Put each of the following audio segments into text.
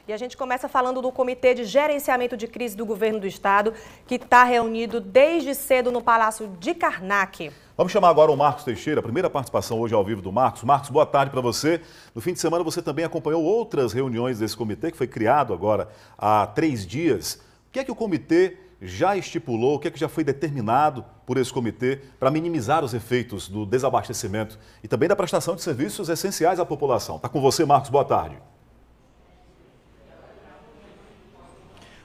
E a gente começa falando do Comitê de Gerenciamento de Crise do Governo do Estado, que está reunido desde cedo no Palácio de Karnak. Vamos chamar agora o Marcos Teixeira, a primeira participação hoje ao vivo do Marcos. Marcos, boa tarde para você. No fim de semana você também acompanhou outras reuniões desse comitê, que foi criado agora há 3 dias. O que é que o comitê já estipulou, o que é que já foi determinado por esse comitê para minimizar os efeitos do desabastecimento e também da prestação de serviços essenciais à população? Está com você, Marcos, boa tarde.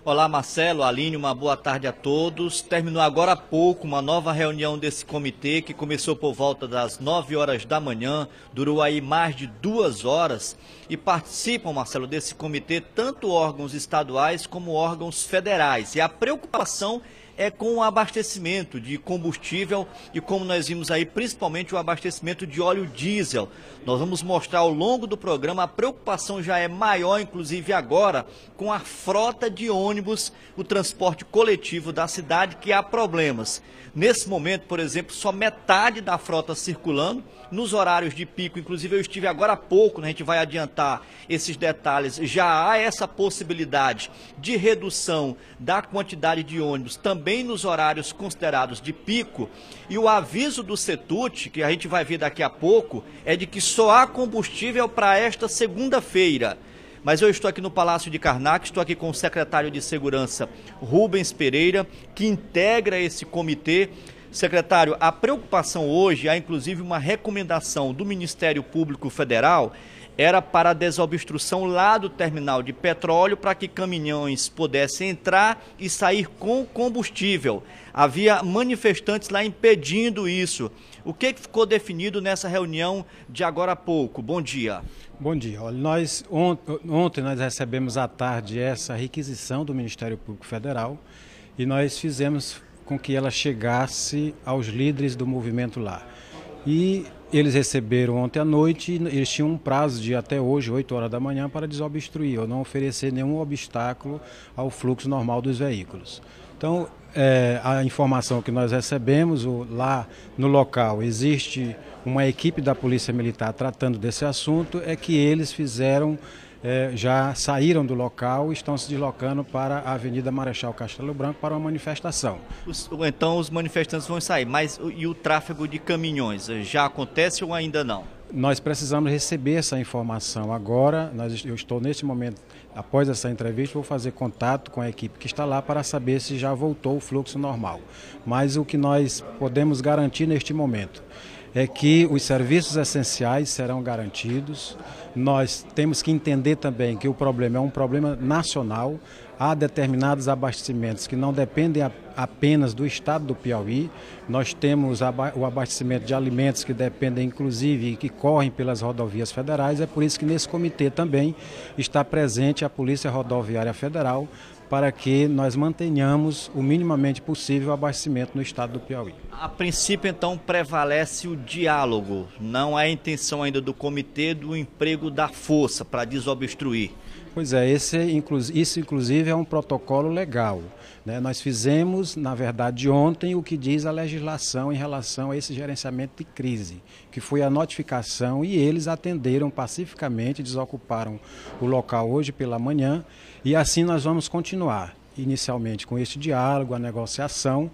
Olá, Marcelo, Aline, uma boa tarde a todos. Terminou agora há pouco uma nova reunião desse comitê que começou por volta das 9 horas da manhã, durou aí mais de 2 horas e participam, Marcelo, desse comitê tanto órgãos estaduais como órgãos federais. E a preocupação é com o abastecimento de combustível e, como nós vimos aí, principalmente o abastecimento de óleo diesel. Nós vamos mostrar ao longo do programa, a preocupação já é maior, inclusive agora, com a frota de ônibus, o transporte coletivo da cidade, que há problemas. Nesse momento, por exemplo, só metade da frota circulando, nos horários de pico, inclusive eu estive agora há pouco, né, a gente vai adiantar esses detalhes, já há essa possibilidade de redução da quantidade de ônibus também nos horários considerados de pico, e o aviso do CETUT, que a gente vai ver daqui a pouco, é de que só há combustível para esta segunda-feira. Mas eu estou aqui no Palácio de Karnak, estou aqui com o secretário de Segurança, Rubens Pereira, que integra esse comitê. Secretário, a preocupação hoje, há inclusive uma recomendação do Ministério Público Federal, era para a desobstrução lá do terminal de petróleo para que caminhões pudessem entrar e sair com combustível. Havia manifestantes lá impedindo isso. O que ficou definido nessa reunião de agora há pouco? Bom dia. Bom dia. Olha, ontem nós recebemos à tarde essa requisição do Ministério Público Federal e nós fizemos com que ela chegasse aos líderes do movimento lá. E eles receberam ontem à noite, eles tinham um prazo de até hoje, 8 horas da manhã, para desobstruir ou não oferecer nenhum obstáculo ao fluxo normal dos veículos. Então, a informação que nós recebemos, lá no local existe uma equipe da Polícia Militar tratando desse assunto, é que eles já saíram do local e estão se deslocando para a Avenida Marechal Castelo Branco para uma manifestação. Então os manifestantes vão sair, mas e o tráfego de caminhões? Já acontece ou ainda não? Nós precisamos receber essa informação agora. Eu estou neste momento, após essa entrevista, vou fazer contato com a equipe que está lá para saber se já voltou o fluxo normal. Mas o que nós podemos garantir neste momento é que os serviços essenciais serão garantidos. Nós temos que entender também que o problema é um problema nacional. Há determinados abastecimentos que não dependem apenas do estado do Piauí. Nós temos o abastecimento de alimentos que dependem, inclusive, e que correm pelas rodovias federais. É por isso que nesse comitê também está presente a Polícia Rodoviária Federal, para que nós mantenhamos o minimamente possível o abastecimento no estado do Piauí. A princípio, então, prevalece o diálogo. Não há intenção ainda do comitê do emprego da força para desobstruir. Pois é, isso inclusive é um protocolo legal, né? Nós fizemos, na verdade, ontem o que diz a legislação em relação a esse gerenciamento de crise, que foi a notificação, e eles atenderam pacificamente, desocuparam o local hoje pela manhã, e assim nós vamos continuar. Inicialmente com este diálogo, a negociação,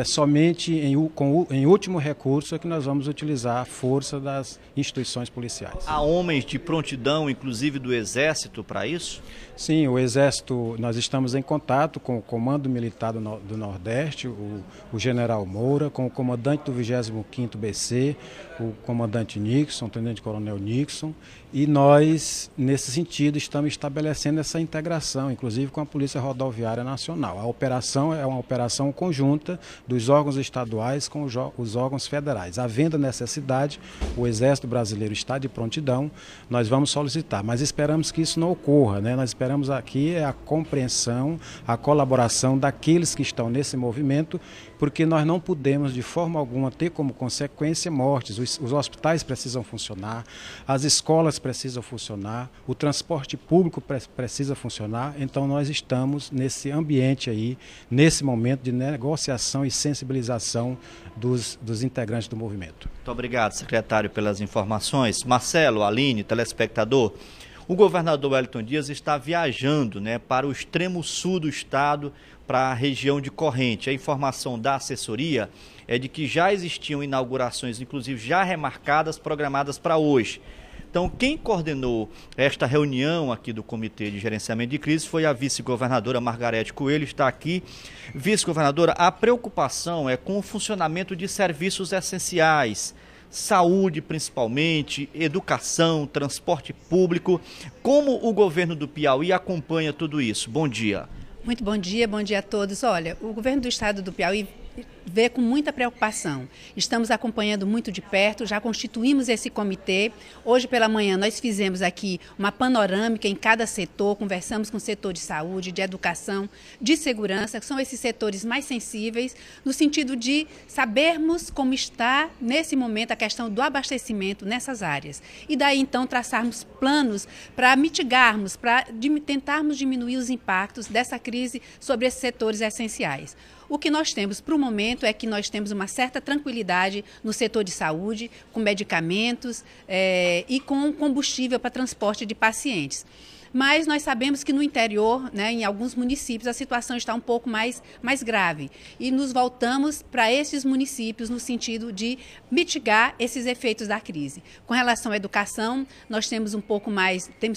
somente em último recurso é que nós vamos utilizar a força das instituições policiais. Há homens de prontidão, inclusive do Exército, para isso? Sim, o Exército, nós estamos em contato com o Comando Militar do Nordeste, o General Moura, com o comandante do 25º BC, o comandante Nixon, o Tenente-Coronel Nixon, e nós, nesse sentido, estamos estabelecendo essa integração, inclusive com a Polícia Rodoviária Nacional. A operação é uma operação conjunta dos órgãos estaduais com os órgãos federais. Havendo necessidade, o Exército Brasileiro está de prontidão, nós vamos solicitar, mas esperamos que isso não ocorra, né? Nós esperamos aqui a compreensão, a colaboração daqueles que estão nesse movimento, porque nós não podemos de forma alguma ter como consequência mortes. Os hospitais precisam funcionar, as escolas precisam funcionar, o transporte público precisa funcionar, então nós estamos nesse ambiente aí, nesse momento de negociação e sensibilização dos integrantes do movimento. Muito obrigado, secretário, pelas informações. Marcelo, Aline, telespectador, O governador Wellington Dias está viajando, né, para o extremo sul do estado, para a região de Corrente. A informação da assessoria é de que já existiam inaugurações, inclusive já remarcadas, programadas para hoje. Então, quem coordenou esta reunião aqui do Comitê de Gerenciamento de Crise foi a vice-governadora Margarete Coelho, está aqui. Vice-governadora, a preocupação é com o funcionamento de serviços essenciais, saúde principalmente, educação, transporte público. Como o governo do Piauí acompanha tudo isso? Bom dia. Muito bom dia a todos. Olha, o governo do estado do Piauí vê com muita preocupação. Estamos acompanhando muito de perto, já constituímos esse comitê. Hoje pela manhã nós fizemos aqui uma panorâmica em cada setor, conversamos com o setor de saúde, de educação, de segurança, que são esses setores mais sensíveis, no sentido de sabermos como está nesse momento a questão do abastecimento nessas áreas. E daí então traçarmos planos para mitigarmos, para tentarmos diminuir os impactos dessa crise sobre esses setores essenciais. O que nós temos para o momento é que nós temos uma certa tranquilidade no setor de saúde, com medicamentos e com combustível para transporte de pacientes. Mas nós sabemos que no interior, né, em alguns municípios, a situação está um pouco mais grave. E nos voltamos para esses municípios no sentido de mitigar esses efeitos da crise. Com relação à educação, nós temos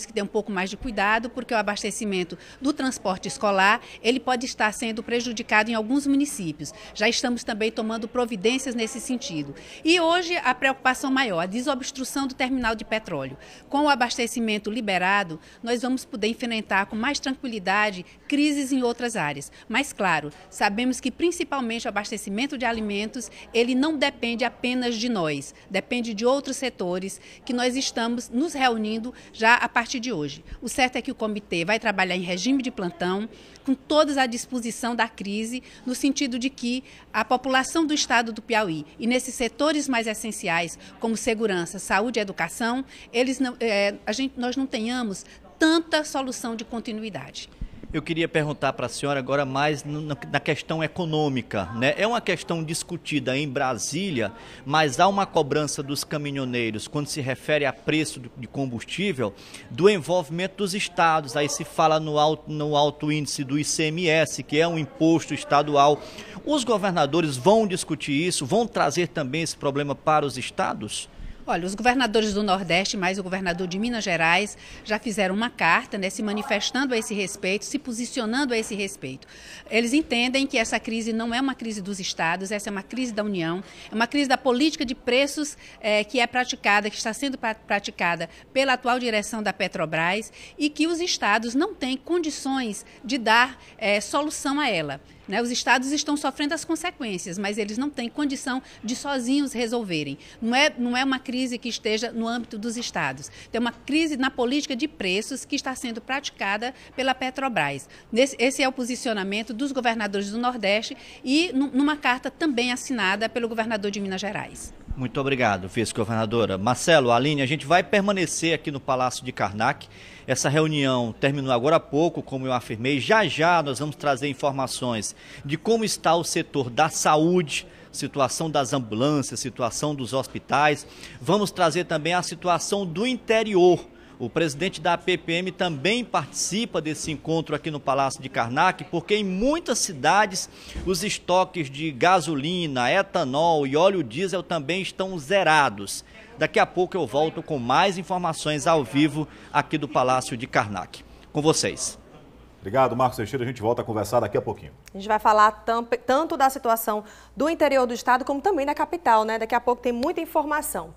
que ter um pouco mais de cuidado, porque o abastecimento do transporte escolar, ele pode estar sendo prejudicado em alguns municípios. Já estamos também tomando providências nesse sentido. E hoje a preocupação maior, a desobstrução do terminal de petróleo. Com o abastecimento liberado, nós vamos poder enfrentar com mais tranquilidade crises em outras áreas. Mas, claro, sabemos que principalmente o abastecimento de alimentos, ele não depende apenas de nós, depende de outros setores que nós estamos nos reunindo já a partir de hoje. O certo é que o comitê vai trabalhar em regime de plantão, com todos à disposição da crise, no sentido de que a população do estado do Piauí e nesses setores mais essenciais, como segurança, saúde e educação, nós não tenhamos tanta solução de continuidade. Eu queria perguntar para a senhora agora mais na questão econômica, né? É uma questão discutida em Brasília, mas há uma cobrança dos caminhoneiros quando se refere a preço de combustível do envolvimento dos estados. Aí se fala no alto índice do ICMS, que é um imposto estadual. Os governadores vão discutir isso, vão trazer também esse problema para os estados? Olha, os governadores do Nordeste, mais o governador de Minas Gerais, já fizeram uma carta, né, se manifestando a esse respeito, se posicionando a esse respeito. Eles entendem que essa crise não é uma crise dos estados, essa é uma crise da União, é uma crise da política de preços que está sendo praticada pela atual direção da Petrobras e que os estados não têm condições de dar solução a ela. Os estados estão sofrendo as consequências, mas eles não têm condição de sozinhos resolverem. Não é uma crise que esteja no âmbito dos estados. É uma crise na política de preços que está sendo praticada pela Petrobras. Esse é o posicionamento dos governadores do Nordeste e numa carta também assinada pelo governador de Minas Gerais. Muito obrigado, vice-governadora. Marcelo, Aline, a gente vai permanecer aqui no Palácio de Karnak. Essa reunião terminou agora há pouco, como eu afirmei. Já nós vamos trazer informações de como está o setor da saúde, situação das ambulâncias, situação dos hospitais. Vamos trazer também a situação do interior. O presidente da PPM também participa desse encontro aqui no Palácio de Karnak, porque em muitas cidades os estoques de gasolina, etanol e óleo diesel também estão zerados. Daqui a pouco eu volto com mais informações ao vivo aqui do Palácio de Karnak. Com vocês. Obrigado, Marcos Teixeira. A gente volta a conversar daqui a pouquinho. A gente vai falar tanto da situação do interior do estado como também da capital, né? Daqui a pouco tem muita informação.